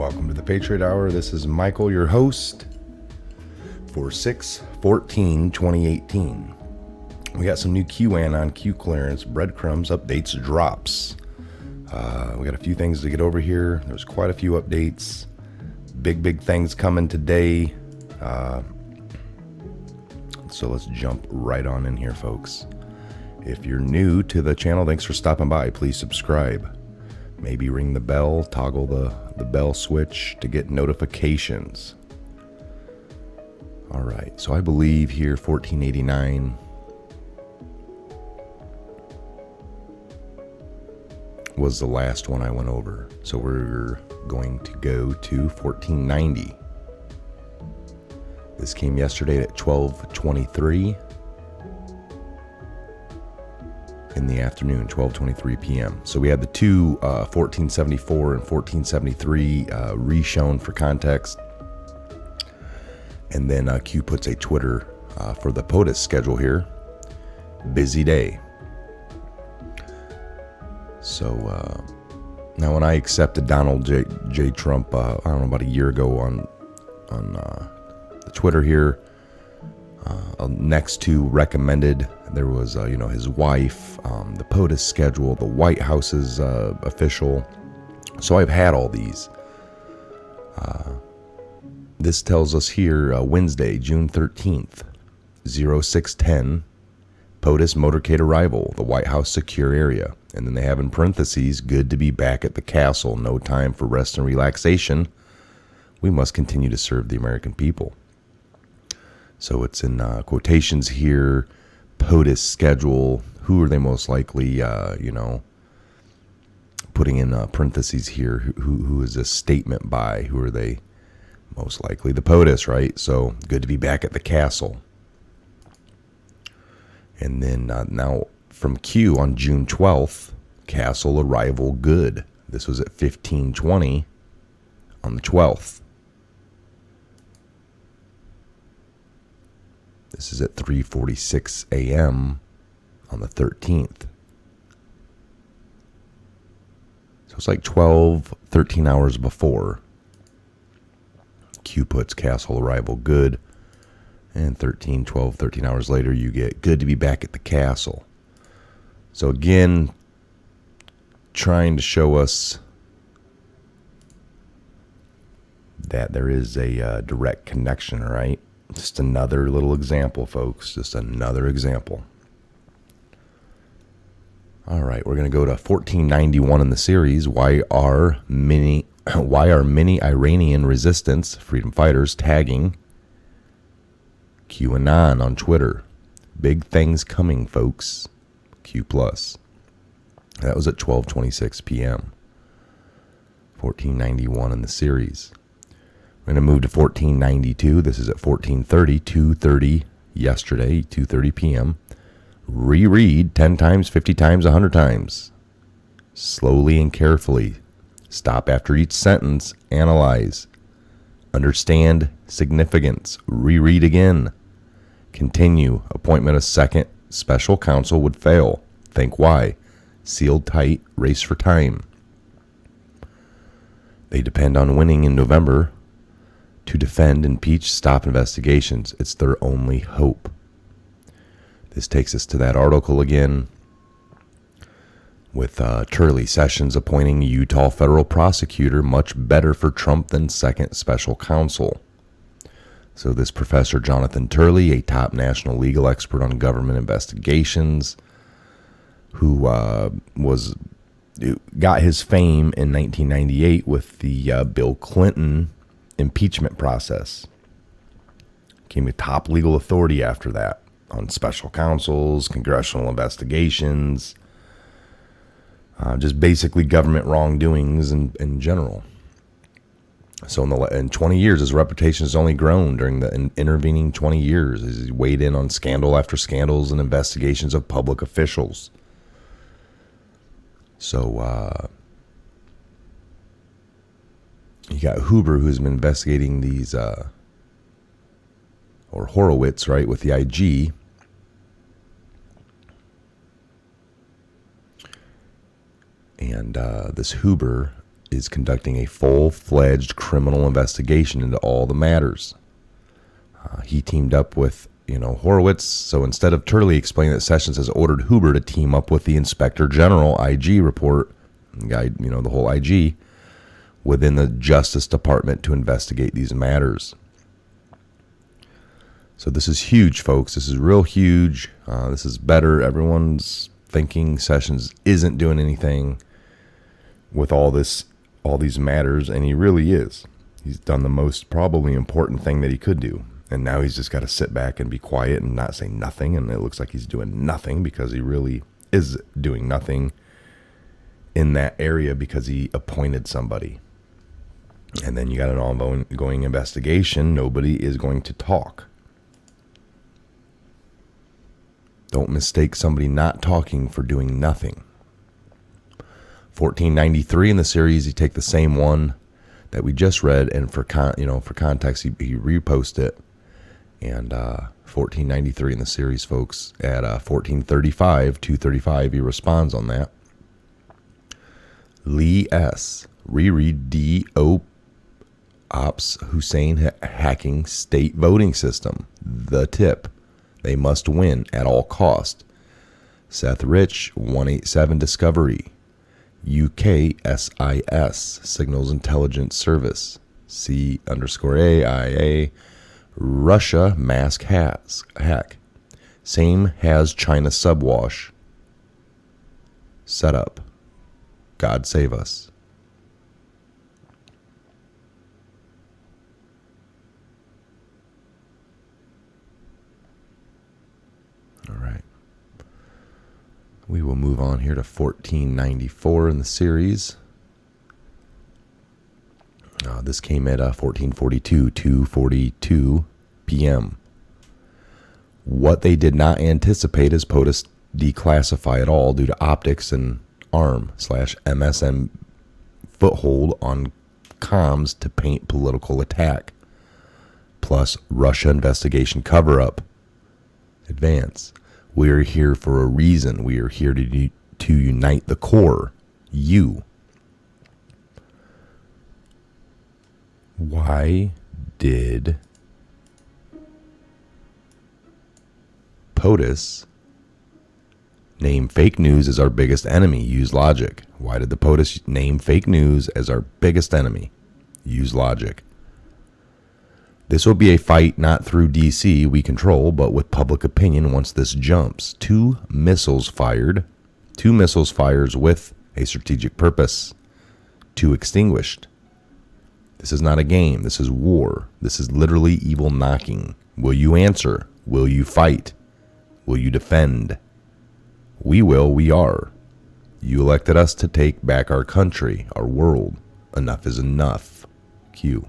Welcome to the Patriot Hour. This is Michael, your host, for 6/14/2018. We got some new Anon Q clearance, breadcrumbs, updates, drops. We got a few things to get over here. There's quite a few updates. Big things coming today. So let's jump right on in here, folks. If you're new to the channel, thanks for stopping by. Please subscribe. Maybe ring the bell, toggle the bell switch to get notifications. All right, so I believe here 1489 was the last one I went over. So we're going to go to 1490. This came yesterday at 12:23 in the afternoon, 12:23 p.m. So we had the two 1474 and 1473 re-shown for context. And then Q puts a Twitter for the POTUS schedule here. Busy day. So now when I accepted Donald J. Trump, I don't know, about a year ago on the Twitter here, next to recommended, there was his wife, the POTUS schedule, the White House's official. So I've had all these. This tells us here Wednesday, June 13th, 0610, POTUS motorcade arrival, the White House secure area. And then they have in parentheses, good to be back at the castle, no time for rest and relaxation. We must continue to serve the American people. So it's in quotations here, POTUS schedule. Who are they most likely, putting in parentheses here, who is this statement by? Who are they? Most likely the POTUS, right? So good to be back at the castle. And then now from Q on June 12th, castle arrival good. This was at 15:20 on the 12th. This is at 3:46 a.m. on the 13th. So it's like 13 hours before. Q puts castle arrival good. And 13 hours later, you get good to be back at the castle. So again, trying to show us that there is a direct connection, right? Just another little example, folks. Just another example. All right, we're going to go to 1491 in the series. Why are many Iranian resistance freedom fighters tagging QAnon on Twitter? Big things coming, folks. Q+. That was at 12:26 p.m. 1491 in the series. We're going to move to 1492. This is at 1430, 2:30 yesterday, 2:30 p.m. Reread 10 times, 50 times, 100 times. Slowly and carefully. Stop after each sentence. Analyze. Understand significance. Reread again. Continue. Appointment of second special counsel would fail. Think why. Sealed tight. Race for time. They depend on winning in November to defend, impeach, stop investigations. It's their only hope. This takes us to that article again with Turley Sessions appointing Utah federal prosecutor, much better for Trump than second special counsel. So this Professor Jonathan Turley, a top national legal expert on government investigations, who got his fame in 1998 with the Bill Clinton impeachment process. Became a top legal authority after that on special counsels, congressional investigations, just basically government wrongdoings in general. So in 20 years, his reputation has only grown during the intervening 20 years. He's weighed in on scandal after scandals and investigations of public officials. So you got Huber, who's been investigating these, or Horowitz, right, with the IG. And this Huber is conducting a full-fledged criminal investigation into all the matters. He teamed up with, Horowitz. So instead of Turley explaining that Sessions has ordered Huber to team up with the Inspector General IG report, guide, the whole IG, within the Justice Department to investigate these matters. So this is huge, folks. This is real huge. This is better. Everyone's thinking Sessions isn't doing anything with all these matters, and he really is. He's done the most probably important thing that he could do. And now he's just got to sit back and be quiet and not say nothing. And it looks like he's doing nothing because he really is doing nothing in that area because he appointed somebody. And then you got an ongoing investigation. Nobody is going to talk. Don't mistake somebody not talking for doing nothing. 1493 in the series, you take the same one that we just read, and for context, he reposted it. And 1493 in the series, folks, at 1435, 235, he responds on that. Lee S. Reread D.O. Ops Hussein hacking state voting system. The tip. They must win at all cost. Seth Rich, 187 Discovery. UKSIS, Signals Intelligence Service. C_AIA. Russia mask hack. Same has China subwash. Setup. God save us. All right. We will move on here to 1494 in the series. This came at 1442, 2:42 p.m. What they did not anticipate is POTUS declassify at all due to optics and ARM/MSM foothold on comms to paint political attack. Plus Russia investigation cover-up. Advance. We are here for a reason. We are here to unite the core. You. Why did POTUS name fake news as our biggest enemy? Use logic. Why did the POTUS name fake news as our biggest enemy? Use logic. This will be a fight not through DC we control, but with public opinion once this jumps. Two missiles fires with a strategic purpose. Two extinguished. This is not a game. This is war. This is literally evil knocking. Will you answer? Will you fight? Will you defend? We will. We are. You elected us to take back our country, our world. Enough is enough. Q.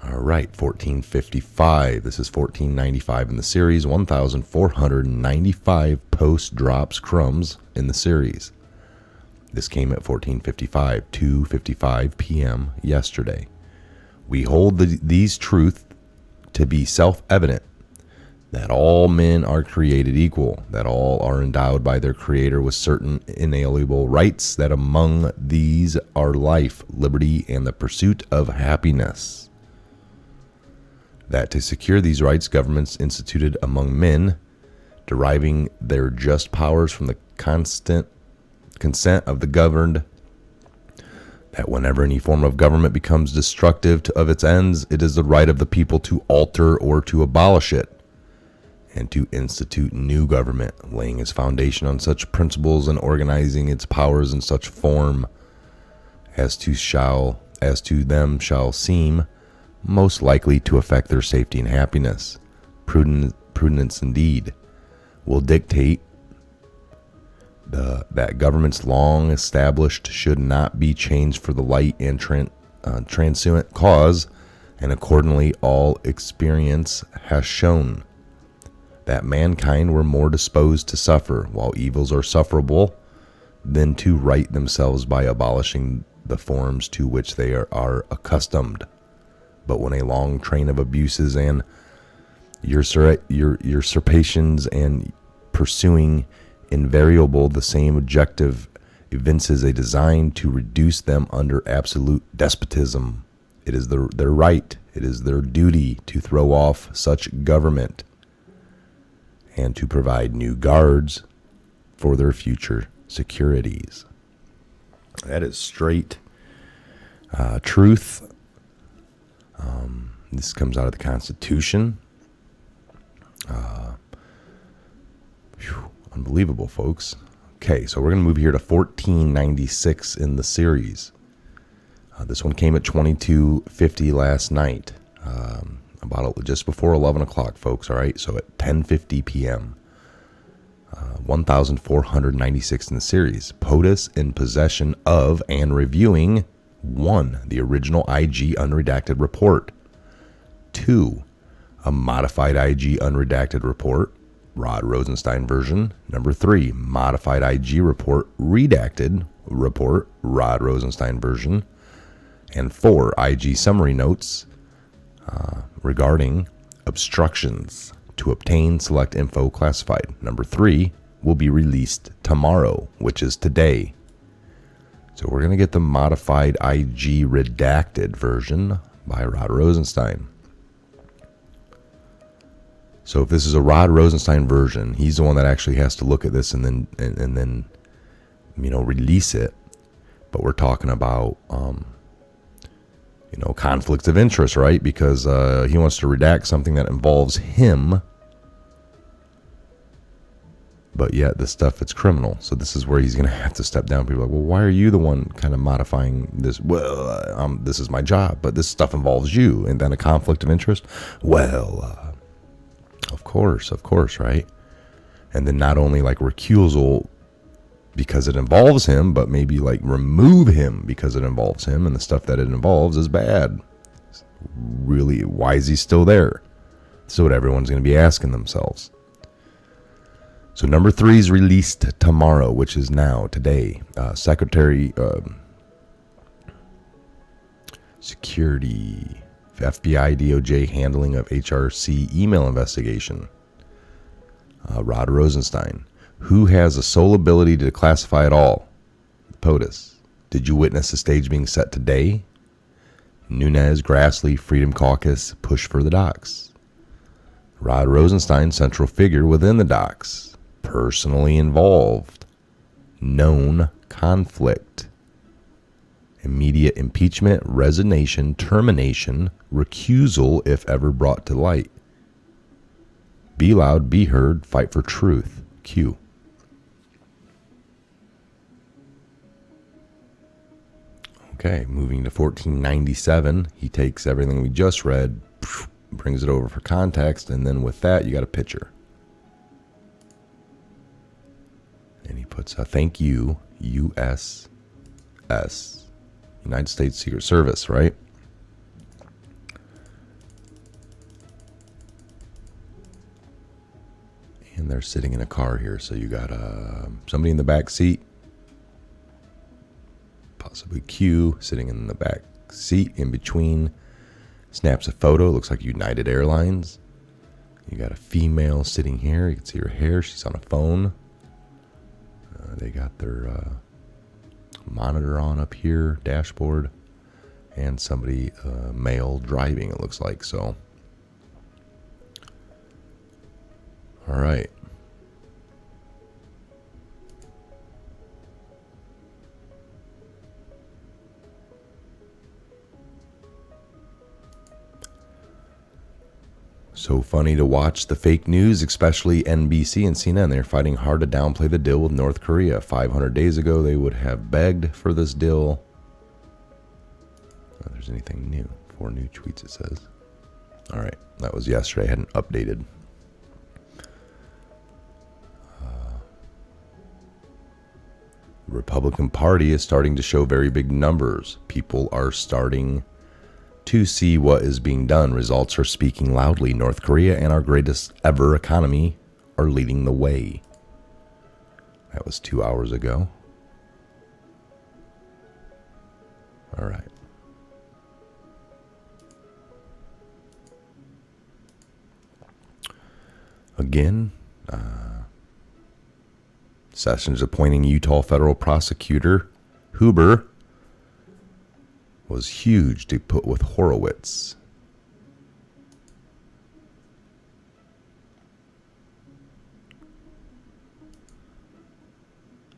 All right, 1455. This is 1495 in the series. 1,495 post drops crumbs in the series. This came at 1455, 2:55 p.m. yesterday. We hold these truths to be self-evident, that all men are created equal, that all are endowed by their Creator with certain inalienable rights, that among these are life, liberty, and the pursuit of happiness. That to secure these rights, governments instituted among men, deriving their just powers from the constant consent of the governed, that whenever any form of government becomes destructive of its ends, it is the right of the people to alter or to abolish it, and to institute new government, laying its foundation on such principles and organizing its powers in such form as to them shall seem most likely to affect their safety and happiness. Prudence indeed will dictate that governments long established should not be changed for the light and transient cause, and accordingly all experience has shown that mankind were more disposed to suffer, while evils are sufferable, than to right themselves by abolishing the forms to which they are accustomed. But when a long train of abuses and usurpations and pursuing invariable the same objective evinces a design to reduce them under absolute despotism. It is their right, it is their duty to throw off such government and to provide new guards for their future securities. That is straight truth. This comes out of the Constitution. Unbelievable, folks. Okay, so we're going to move here to 1496 in the series. This one came at 22:50 last night, about just before 11 o'clock, folks, all right? So at 10:50 p.m., 1496 in the series. POTUS in possession of and reviewing 1. The original IG unredacted report. 2. A modified IG unredacted report, Rod Rosenstein version. Number 3. Modified IG report, redacted report, Rod Rosenstein version. And 4, IG summary notes regarding obstructions to obtain select info classified. Number 3 will be released tomorrow, which is today. So we're going to get the modified IG redacted version by Rod Rosenstein. So if this is a Rod Rosenstein version, he's the one that actually has to look at this and then release it. But we're talking about conflicts of interest, right? Because he wants to redact something that involves him, but yet this stuff, it's criminal. So this is where he's going to have to step down. People are like, well, why are you the one kind of modifying this? Well, this is my job, but this stuff involves you. And then a conflict of interest? Well, of course, right? And then not only like recusal because it involves him, but maybe like remove him because it involves him, and the stuff that it involves is bad. Really, why is he still there? This is what everyone's going to be asking themselves. So number 3 is released tomorrow, which is now, today. Secretary Security, FBI, DOJ handling of HRC email investigation. Rod Rosenstein. Who has the sole ability to classify it all? POTUS. Did you witness the stage being set today? Nunes, Grassley, Freedom Caucus, push for the docs. Rod Rosenstein, central figure within the docs. Personally involved. Known conflict. Immediate impeachment, resignation, termination, recusal if ever brought to light. Be loud, be heard, fight for truth. Q. Okay, moving to 1497, he takes everything we just read, brings it over for context, and then with that, you got a picture. And he puts a thank you, USS, United States Secret Service, right? And they're sitting in a car here, so you got somebody in the back seat. Possibly Q sitting in the back seat in between. Snaps a photo. Looks like United Airlines. You got a female sitting here. You can see her hair. She's on a phone. They got their monitor on up here, dashboard, and somebody male driving. It looks like so. All right. So funny to watch the fake news, especially NBC and CNN. They're fighting hard to downplay the deal with North Korea. 500 days ago, they would have begged for this deal. If there's anything new. 4 new tweets, it says. All right. That was yesterday. I hadn't updated. The Republican Party is starting to show very big numbers. People are starting to see what is being done. Results are speaking loudly. North Korea and our greatest ever economy are leading the way. That was 2 hours ago. All right. Again, Sessions appointing Utah federal prosecutor Huber was huge to put with Horowitz.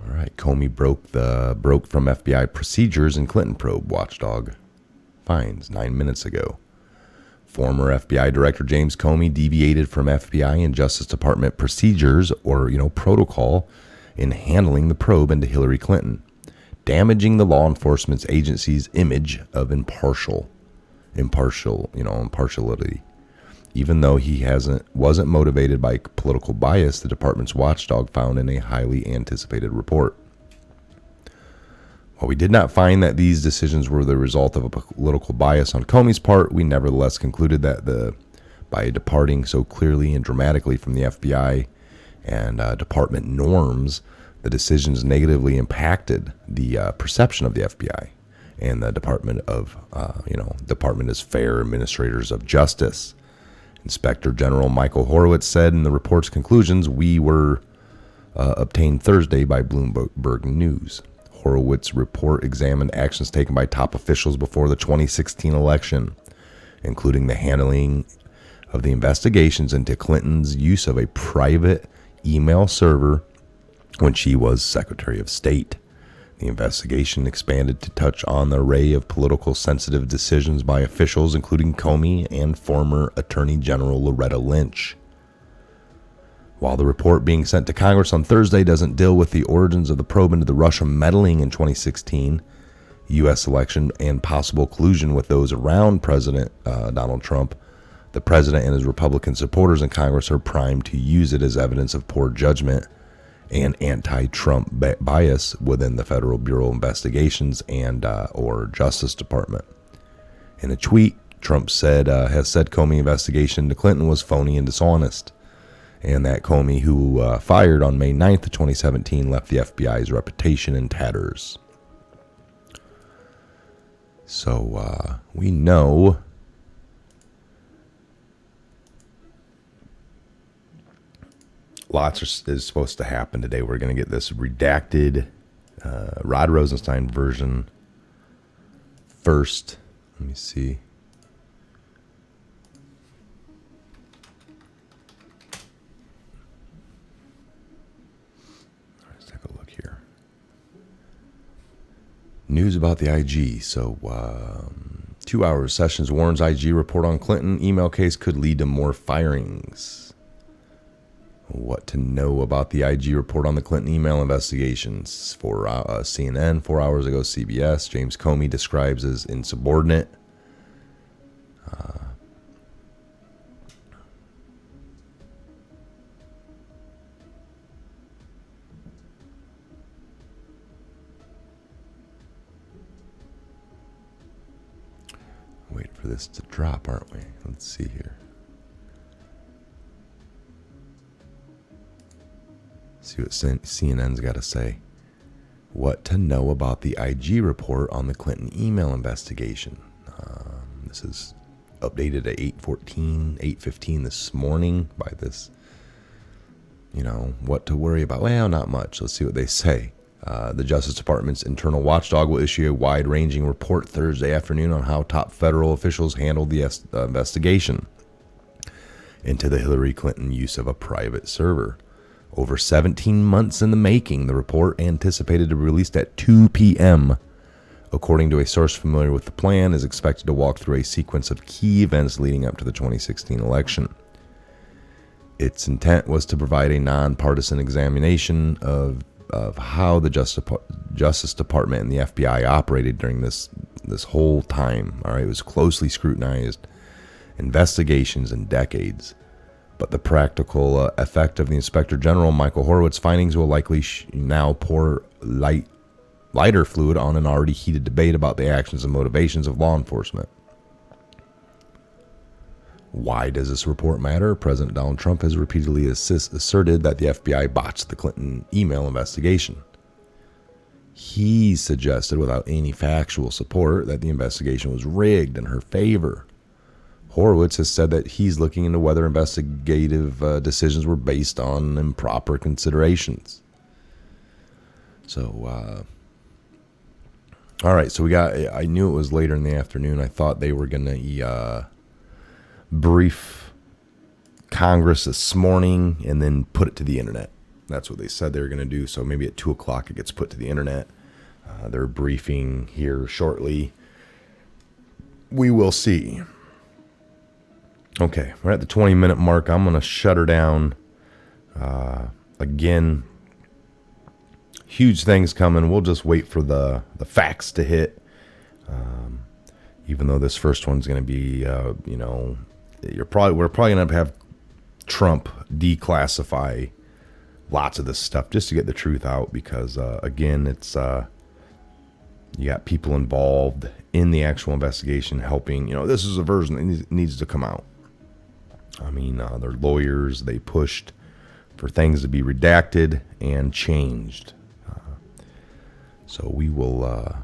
All right, Comey broke from FBI procedures in Clinton probe. Watchdog finds 9 minutes ago. Former FBI Director James Comey deviated from FBI and Justice Department procedures, or protocol, in handling the probe into Hillary Clinton, damaging the law enforcement agency's image of impartiality. Even though he wasn't motivated by political bias, the department's watchdog found in a highly anticipated report. While we did not find that these decisions were the result of a political bias on Comey's part, we nevertheless concluded that by departing so clearly and dramatically from the FBI and department norms, the decisions negatively impacted the perception of the FBI and the department as fair administrators of justice. Inspector General Michael Horowitz said in the report's conclusions, we were obtained Thursday by Bloomberg News. Horowitz's report examined actions taken by top officials before the 2016 election, including the handling of the investigations into Clinton's use of a private email server when she was Secretary of State. The investigation expanded to touch on the array of political sensitive decisions by officials, including Comey and former Attorney General Loretta Lynch. While the report being sent to Congress on Thursday doesn't deal with the origins of the probe into the Russia meddling in 2016, U.S. election, and possible collusion with those around President Donald Trump, the president and his Republican supporters in Congress are primed to use it as evidence of poor judgment and anti-Trump bias within the Federal Bureau of Investigations and or Justice Department. In a tweet, Trump has said Comey investigation into Clinton was phony and dishonest, and that Comey, who fired on May 9th of 2017, left the FBI's reputation in tatters. So we know lots is supposed to happen today. We're going to get this redacted Rod Rosenstein version first. Let me see. Let's take a look here. News about the IG. So 2 hours. Sessions warns IG report on Clinton email case could lead to more firings. What to know about the IG report on the Clinton email investigations. For CNN, 4 hours ago, CBS, James Comey describes as insubordinate. Wait for this to drop, aren't we? Let's see here. See what CNN's got to say. What to know about the IG report on the Clinton email investigation. This is updated at 8:15 this morning by this, what to worry about. Well, not much. Let's see what they say. The Justice Department's internal watchdog will issue a wide-ranging report Thursday afternoon on how top federal officials handled the investigation into the Hillary Clinton use of a private server. Over 17 months in the making, the report, anticipated to be released at 2 p.m., according to a source familiar with the plan, is expected to walk through a sequence of key events leading up to the 2016 election. Its intent was to provide a nonpartisan examination of how the Justice Department and the FBI operated during this whole time. All right, it was closely scrutinized investigations in decades. But the practical effect of the Inspector General, Michael Horowitz's findings, will likely now pour lighter fluid on an already heated debate about the actions and motivations of law enforcement. Why does this report matter? President Donald Trump has repeatedly asserted that the FBI botched the Clinton email investigation. He suggested, without any factual support, that the investigation was rigged in her favor. Horowitz has said that he's looking into whether investigative decisions were based on improper considerations. So, all right. So I knew it was later in the afternoon. I thought they were going to brief Congress this morning and then put it to the internet. That's what they said they were going to do. So maybe at 2 o'clock it gets put to the internet. They're briefing here shortly. We will see. Okay, we're at the 20-minute mark. I'm going to shut her down. Again, huge things coming. We'll just wait for the facts to hit. Even though this first one's going to be, we're probably going to have Trump declassify lots of this stuff just to get the truth out. Because again, it's you got people involved in the actual investigation helping. This is a version that needs to come out. I mean, they're lawyers. They pushed for things to be redacted and changed. So we will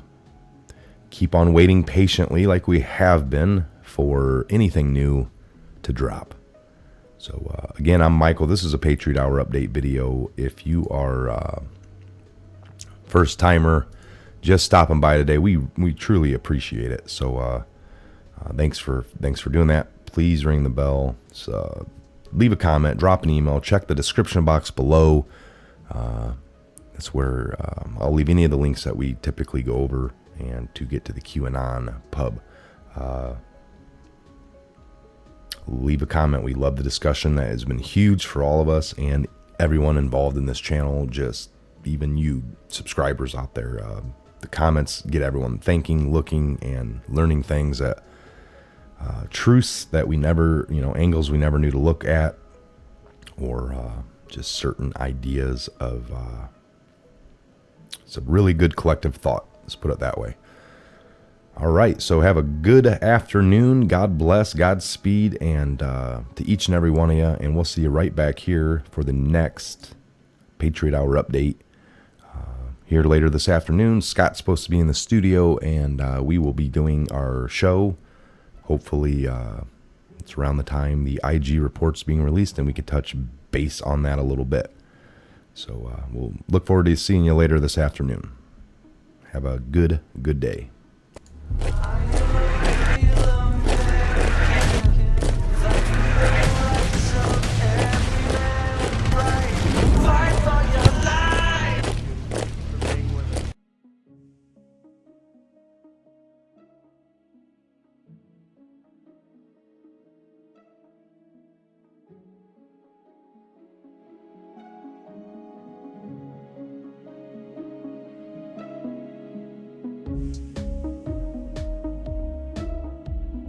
keep on waiting patiently like we have been for anything new to drop. So again, I'm Michael. This is a Patriot Hour update video. If you are first timer just stopping by today, we truly appreciate it. So thanks for doing that. Please ring the bell. So, leave a comment, drop an email, check the description box below. That's where I'll leave any of the links that we typically go over and to get to the QAnon pub. Leave a comment. We love the discussion. That has been huge for all of us and everyone involved in this channel, just even you subscribers out there. The comments get everyone thinking, looking, and learning things that truths that we never, angles we never knew to look at, or just certain ideas of it's a really good collective thought. Let's put it that way. All right, so have a good afternoon. God bless, Godspeed, and to each and every one of you. And we'll see you right back here for the next Patriot Hour update. Here later this afternoon, Scott's supposed to be in the studio, and we will be doing our show. Hopefully, it's around the time the IG report's being released, and we could touch base on that a little bit. So we'll look forward to seeing you later this afternoon. Have a good day.